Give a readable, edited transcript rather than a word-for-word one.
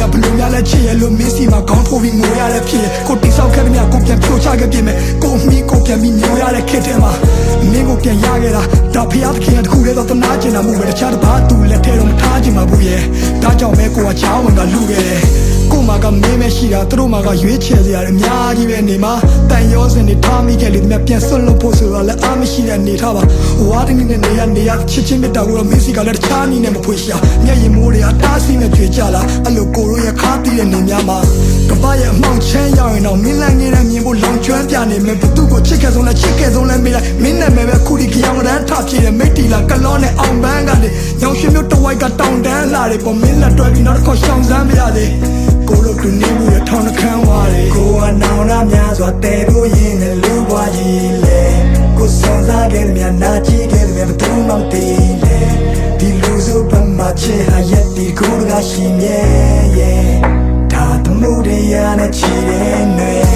တွေကဘလို့များလဲချစ်ရဲ့လို့မင်းစီမှာခေါင်းထိုးပြီးငိုရတဲ့ဖြစ်ကိုတိဆောက်ခဲ့တဲ့မြတ်ကိုပြန်ဖြိုချခဲ့ပြင်မဲ့ကိုမီကိုပြန်ပြီးညိုရတဲ့ခက်တဲ့မှာမင်းကိုပြန်ရခဲ့တာဒါဖျားသခင်တခုလေးတော့တနာကျင်တာမှုပဲတခြားတစ်ပါးသူလက်ထဲတော့မထားချင်ပါဘူးရဲ့ဒါကြောင့်ပဲကိုကချောင်းဝင်ကလူခဲ့တယ်ကိုမကမင်းမရှိတာသူတို့မကရွေးချယ်စရာအများကြီးပဲနေမှာတန်ရောစင်နေထားမိခဲ့လေမြတ်ပြန်ဆွတ်လို့ဖို့ဆိုတော့လည်းအားမရှိတဲ့နေထားပါဝါတင်းနဲ့နေရချစ်ချင်းမြတ်တာကိုတော့မင်းစီကလည်းတခြားနည်းနဲ့မဖွေရှာမျက်ရည်မိုးတွေကတားဆီးနဲ့ကြွေကြလာအဲ့လိုကိုတို့ရဲ့ခါတီးတဲ့နေများမှာကပရဲ့အမောင်ချမ်းရောက်ရင်တော့မင်းလိုက်နေတဲ့မြင်ဖို့လောင်ကျွမ်းပြနေမယ်ဘသူကိုချစ်ခဲ့ဆုံးလဲမေးလိုက်မင်းနဲ့ပဲခုဒီကြောင်ရန်ထပြေတဲ့မိတီလာကလောနဲ့အောင်ပန်းကနေညောင်ရွှေမျိုးတဝိုက်ကတောင်တန်းလာတယ်ပေါ်မင်းလက်တွဲပြီးနောက်တစ်ခေါက်ရှောင်စမ်းမရသေးကိုလိုတူနေမှုရထောင်းနှခမ်းဝါတယ်ကိုကနောင်ရများစွာတဲဖို့ရင်နဲ့လူပွားကြီးလေကိုစောင့်စားခဲ့တဲ့မြနာကြည့်ခဲ့တဲ့မြဘသူမှမသိလေဒီလူစုပမာချေဟာရက်ဒီကိုကရှိမြဲရဲ့ဒါတမှုတွေရနဲ့ချီတဲ့နေ